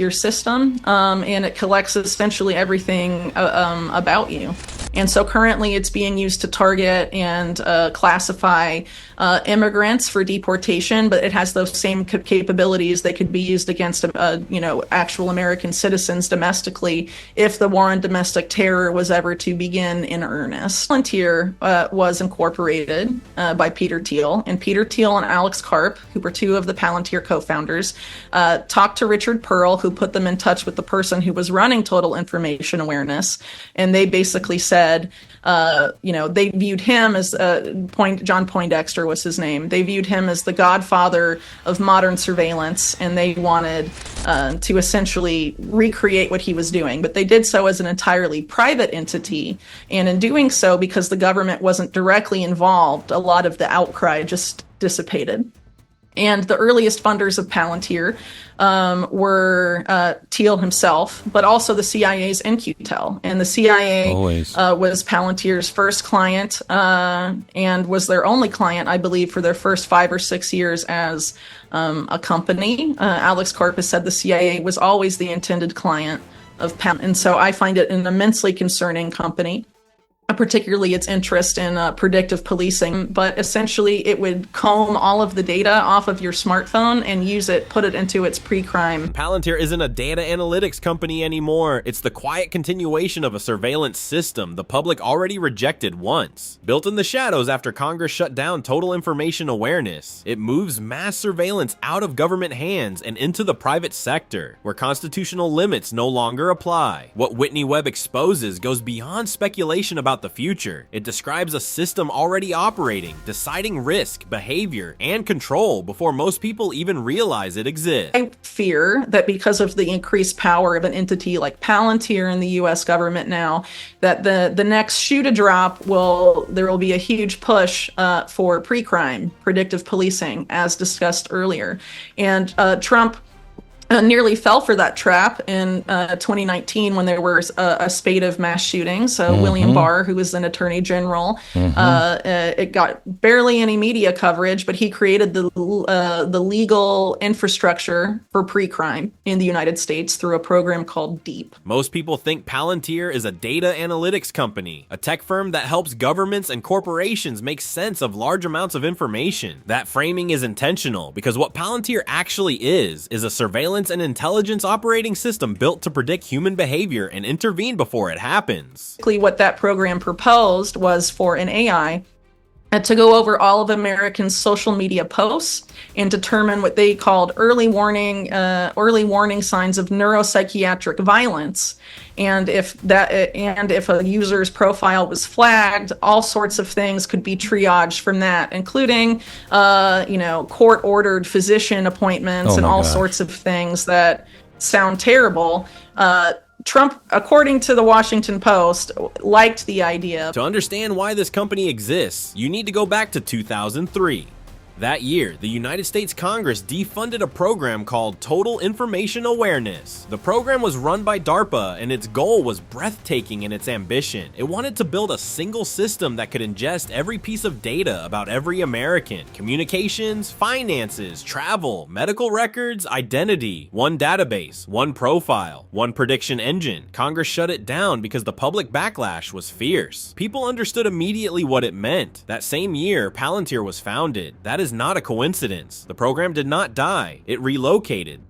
Palantir system, and it collects essentially everything about you. And so currently it's being used to target and classify immigrants for deportation, but it has those same capabilities. They could be used against, actual American citizens domestically if the war on domestic terror was ever to begin in earnest. Palantir was incorporated by Peter Thiel, and Peter Thiel and Alex Karp, who were two of the Palantir co-founders, talked to Richard Pearl, who put them in touch with the person who was running Total Information Awareness, and they basically said, they viewed him as John Poindexter was his name. They viewed him as the godfather of modern surveillance, and they wanted to essentially recreate what he was doing. But they did so as an entirely private entity, and in doing so, because the government wasn't directly involved, a lot of the outcry just dissipated. And the earliest funders of Palantir were Thiel himself, but also the CIA's In-Q-Tel. And the CIA was Palantir's first client and was their only client, I believe, for their first 5 or 6 years as a company. Alex Karp has said the CIA was always the intended client of Palantir. And so I find it an immensely concerning company, particularly its interest in predictive policing, but essentially it would comb all of the data off of your smartphone and put it into its pre-crime. Palantir isn't a data analytics company anymore. It's the quiet continuation of a surveillance system the public already rejected once. Built in the shadows after Congress shut down Total Information Awareness, it moves mass surveillance out of government hands and into the private sector, where constitutional limits no longer apply. What Whitney Webb exposes goes beyond speculation about the future. It describes a system already operating, deciding risk, behavior, and control before most people even realize it exists. I fear that because of the increased power of an entity like Palantir in the US government now, that the next shoe to drop there will be a huge push for pre-crime, predictive policing, as discussed earlier. And Trump nearly fell for that trap in 2019 when there was a spate of mass shootings. William Barr, who was an attorney general, it got barely any media coverage, but he created the legal infrastructure for pre-crime in the United States through a program called DEEP. Most people think Palantir is a data analytics company, a tech firm that helps governments and corporations make sense of large amounts of information. That framing is intentional because what Palantir actually is a surveillance and intelligence operating system built to predict human behavior and intervene before it happens. What that program proposed was for an AI to go over all of Americans' social media posts and determine what they called early warning signs of neuropsychiatric violence. And if a user's profile was flagged, all sorts of things could be triaged from that, including, court-ordered physician appointments and all sorts of things that sound terrible. Trump, according to the Washington Post, liked the idea. To understand why this company exists, you need to go back to 2003. That year, the United States Congress defunded a program called Total Information Awareness. The program was run by DARPA, and its goal was breathtaking in its ambition. It wanted to build a single system that could ingest every piece of data about every American: communications, finances, travel, medical records, identity. One database, one profile, one prediction engine. Congress shut it down because the public backlash was fierce. People understood immediately what it meant. That same year, Palantir was founded. That is not a coincidence. The program did not die. It relocated.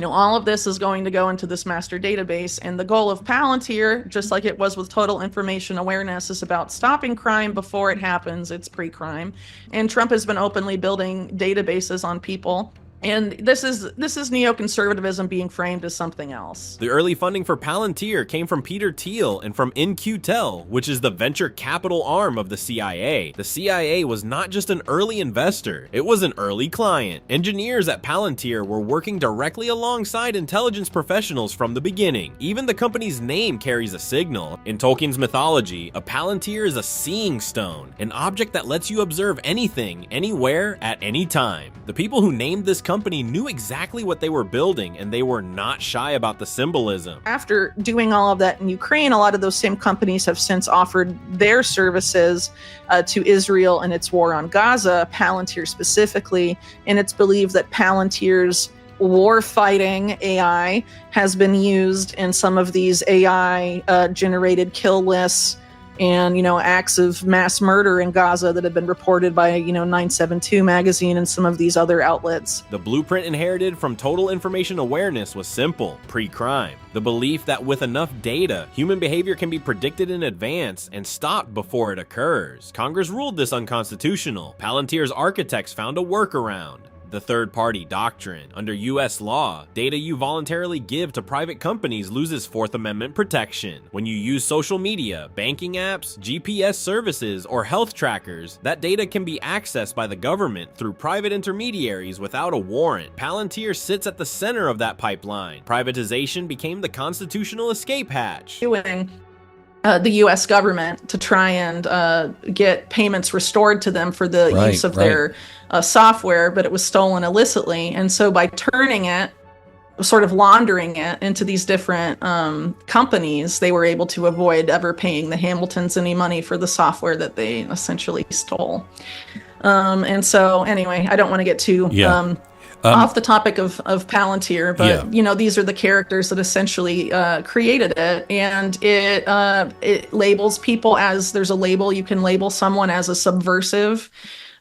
All of this is going to go into this master database, and the goal of Palantir, just like it was with Total Information Awareness, is about stopping crime before it happens. It's pre-crime. And Trump has been openly building databases on people. And this is neoconservatism being framed as something else. The early funding for Palantir came from Peter Thiel and from In-Q-Tel, which is the venture capital arm of the CIA. The CIA was not just an early investor, it was an early client. Engineers at Palantir were working directly alongside intelligence professionals from the beginning. Even the company's name carries a signal. In Tolkien's mythology, a Palantir is a seeing stone, an object that lets you observe anything, anywhere, at any time. The people who named this company knew exactly what they were building, and they were not shy about the symbolism. After doing all of that in Ukraine, a lot of those same companies have since offered their services to Israel in its war on Gaza, Palantir specifically, and it's believed that Palantir's war-fighting AI has been used in some of these AI-generated kill lists and, acts of mass murder in Gaza that have been reported by, 972 magazine and some of these other outlets. The blueprint inherited from total information awareness was simple: pre-crime. The belief that with enough data, human behavior can be predicted in advance and stopped before it occurs. Congress ruled this unconstitutional. Palantir's architects found a workaround: the third-party doctrine. Under U.S. law, data you voluntarily give to private companies loses Fourth Amendment protection. When you use social media, banking apps, GPS services, or health trackers, that data can be accessed by the government through private intermediaries without a warrant. Palantir sits at the center of that pipeline. Privatization became the constitutional escape hatch. Doing the U.S. government to try and get payments restored to them for the use of their software, but it was stolen illicitly. And so by turning it, sort of laundering it into these different companies, they were able to avoid ever paying the Hamiltons any money for the software that they essentially stole. And so anyway, I don't want to get too off the topic of Palantir, but these are the characters that essentially created it, and it labels people as, there's a label, you can label someone as a subversive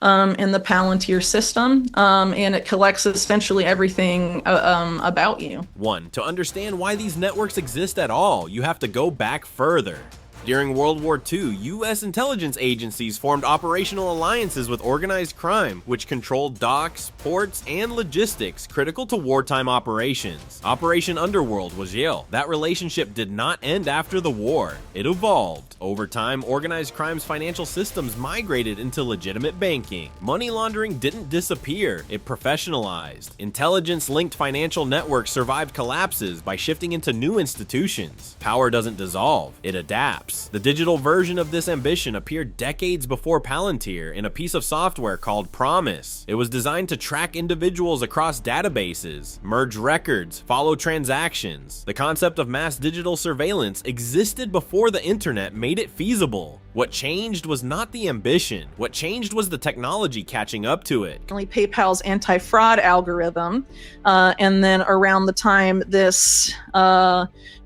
in the Palantir system, and it collects essentially everything about you. 1. To understand why these networks exist at all, you have to go back further. During World War II, U.S. intelligence agencies formed operational alliances with organized crime, which controlled docks, ports, and logistics critical to wartime operations. Operation Underworld was Yale. That relationship did not end after the war. It evolved. Over time, organized crime's financial systems migrated into legitimate banking. Money laundering didn't disappear, it professionalized. Intelligence-linked financial networks survived collapses by shifting into new institutions. Power doesn't dissolve, it adapts. The digital version of this ambition appeared decades before Palantir in a piece of software called Promise. It was designed to track individuals across databases, merge records, follow transactions. The concept of mass digital surveillance existed before the internet made it feasible. What changed was not the ambition. What changed was the technology catching up to it. PayPal's anti-fraud algorithm, and then around the time this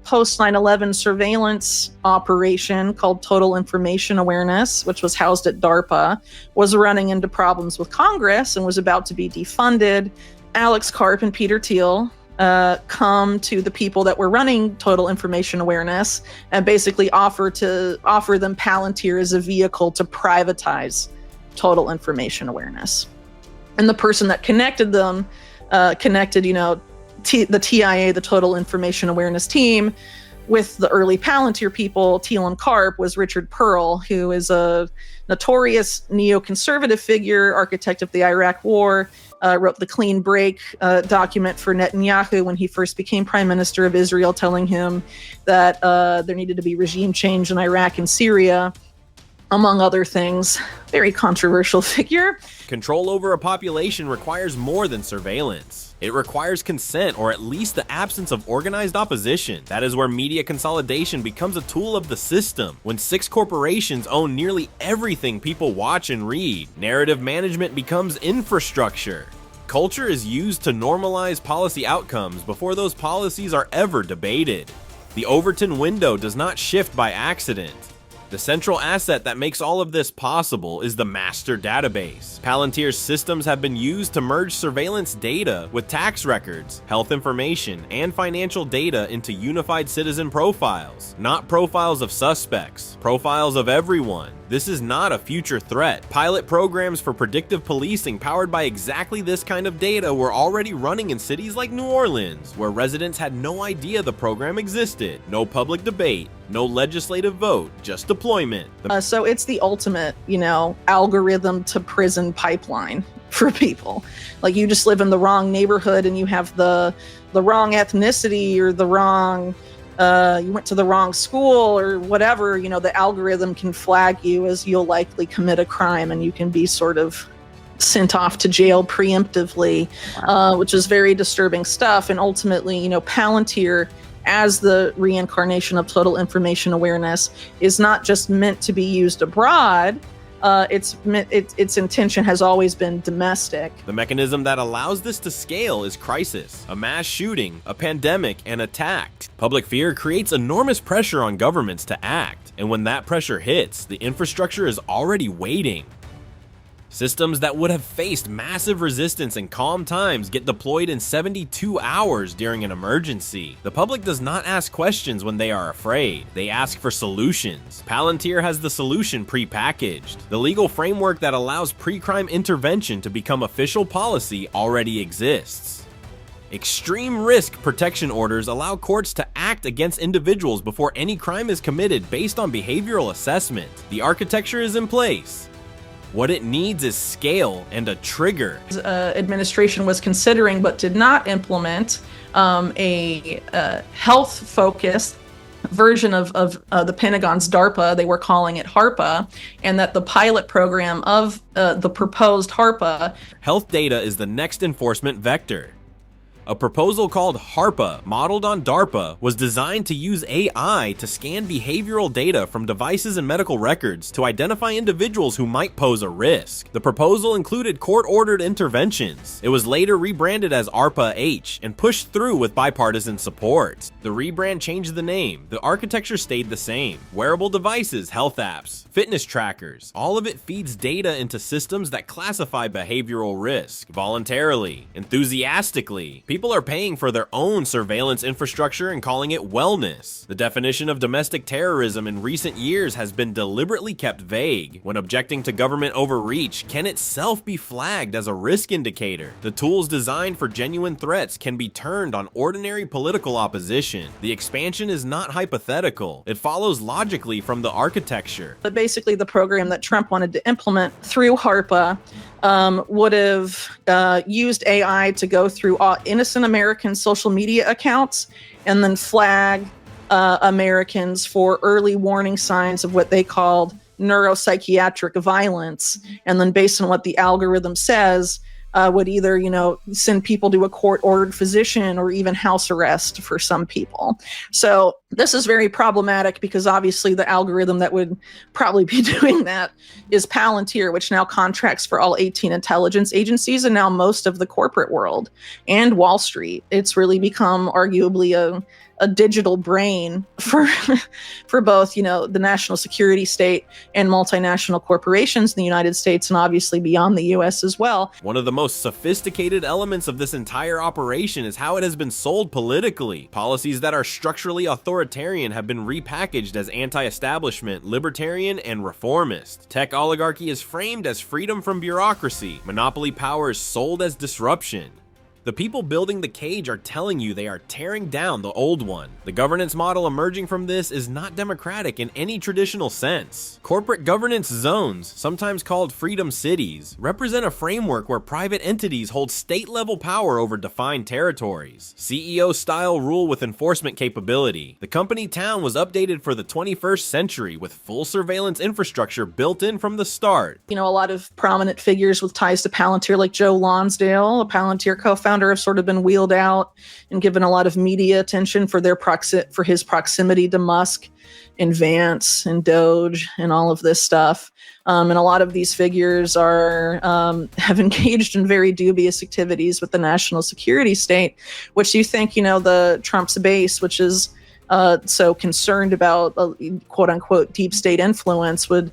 post 9/11 surveillance operation called Total Information Awareness, which was housed at DARPA, was running into problems with Congress and was about to be defunded. Alex Karp and Peter Thiel come to the people that were running Total Information Awareness and basically offer them Palantir as a vehicle to privatize Total Information Awareness. And the person that connected them, the TIA, the Total Information Awareness team, with the early Palantir people, Thiel and Karp, was Richard Pearl, who is a notorious neoconservative figure, architect of the Iraq War, wrote the Clean Break document for Netanyahu when he first became Prime Minister of Israel, telling him that there needed to be regime change in Iraq and Syria, among other things. Very controversial figure. Control over a population requires more than surveillance. It requires consent, or at least the absence of organized opposition. That is where media consolidation becomes a tool of the system. When 6 corporations own nearly everything people watch and read, narrative management becomes infrastructure. Culture is used to normalize policy outcomes before those policies are ever debated. The Overton window does not shift by accident. The central asset that makes all of this possible is the master database. Palantir's systems have been used to merge surveillance data with tax records, health information, and financial data into unified citizen profiles. Not profiles of suspects, profiles of everyone. This is not a future threat. Pilot programs for predictive policing powered by exactly this kind of data were already running in cities like New Orleans, where residents had no idea the program existed. No public debate, no legislative vote, just deployment. So it's the ultimate, algorithm to prison pipeline for people. Like, you just live in the wrong neighborhood and you have the wrong ethnicity or the wrong, you went to the wrong school or whatever, the algorithm can flag you as you'll likely commit a crime and you can be sort of sent off to jail preemptively, which is very disturbing stuff. And ultimately, Palantir, as the reincarnation of Total Information Awareness, is not just meant to be used abroad, its intention has always been domestic. The mechanism that allows this to scale is crisis, a mass shooting, a pandemic, and attack. Public fear creates enormous pressure on governments to act, and when that pressure hits, the infrastructure is already waiting. Systems that would have faced massive resistance in calm times get deployed in 72 hours during an emergency. The public does not ask questions when they are afraid. They ask for solutions. Palantir has the solution pre-packaged. The legal framework that allows pre-crime intervention to become official policy already exists. Extreme risk protection orders allow courts to act against individuals before any crime is committed based on behavioral assessment. The architecture is in place. What it needs is scale and a trigger. Administration was considering but did not implement a health-focused version of the Pentagon's DARPA. They were calling it HARPA, and that the pilot program of the proposed HARPA. Health data is the next enforcement vector. A proposal called HARPA, modeled on DARPA, was designed to use AI to scan behavioral data from devices and medical records to identify individuals who might pose a risk. The proposal included court-ordered interventions. It was later rebranded as ARPA-H and pushed through with bipartisan support. The rebrand changed the name. The architecture stayed the same. Wearable devices, health apps, fitness trackers, all of it feeds data into systems that classify behavioral risk voluntarily, enthusiastically. People are paying for their own surveillance infrastructure and calling it wellness. The definition of domestic terrorism in recent years has been deliberately kept vague. When objecting to government overreach can itself be flagged as a risk indicator. The tools designed for genuine threats can be turned on ordinary political opposition. The expansion is not hypothetical. It follows logically from the architecture. But basically the program that Trump wanted to implement through HARPA would have used AI to go through innocent American social media accounts and then flag Americans for early warning signs of what they called neuropsychiatric violence. And then based on what the algorithm says, would either, send people to a court-ordered physician or even house arrest for some people. So this is very problematic because obviously the algorithm that would probably be doing that is Palantir, which now contracts for all 18 intelligence agencies and now most of the corporate world and Wall Street. It's really become arguably a digital brain for both, the national security state and multinational corporations in the United States and obviously beyond the US as well. One of the most sophisticated elements of this entire operation is how it has been sold politically. Policies that are structurally authoritarian have been repackaged as anti-establishment, libertarian, and reformist. Tech oligarchy is framed as freedom from bureaucracy. Monopoly power is sold as disruption. The people building the cage are telling you they are tearing down the old one. The governance model emerging from this is not democratic in any traditional sense. Corporate governance zones, sometimes called freedom cities, represent a framework where private entities hold state-level power over defined territories. CEO-style rule with enforcement capability. The company town was updated for the 21st century with full surveillance infrastructure built in from the start. A lot of prominent figures with ties to Palantir, like Joe Lonsdale, a Palantir co-founder, have sort of been wheeled out and given a lot of media attention for his proximity to Musk and Vance and Doge and all of this stuff. And a lot of these figures have engaged in very dubious activities with the national security state, which you think, the Trump's base, which is so concerned about quote unquote deep state influence, would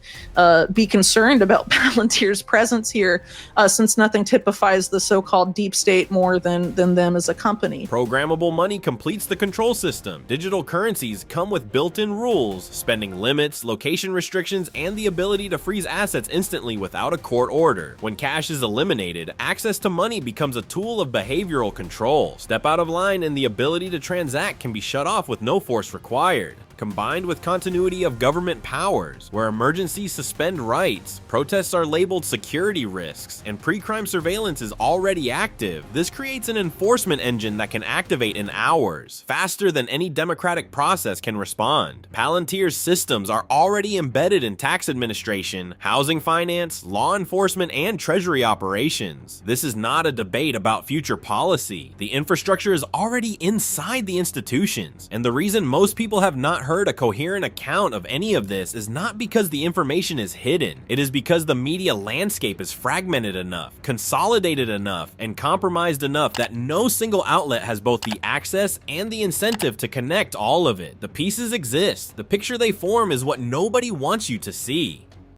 be concerned about Palantir's presence here, since nothing typifies the so-called deep state more than them as a company. Programmable money completes the control system. Digital currencies come with built-in rules, spending limits, location restrictions, and the ability to freeze assets instantly without a court order. When cash is eliminated, access to money becomes a tool of behavioral control. Step out of line and the ability to transact can be shut off with no force required. Combined with continuity of government powers, where emergencies suspend rights, protests are labeled security risks, and pre-crime surveillance is already active, this creates an enforcement engine that can activate in hours, faster than any democratic process can respond. Palantir's systems are already embedded in tax administration, housing finance, law enforcement, and treasury operations. This is not a debate about future policy. The infrastructure is already inside the institutions, and the reason most people have not heard a coherent account of any of this is not because the information is hidden. It is because the media landscape is fragmented enough, consolidated enough, and compromised enough that no single outlet has both the access and the incentive to connect all of it. The pieces exist. The picture they form is what nobody wants you to see.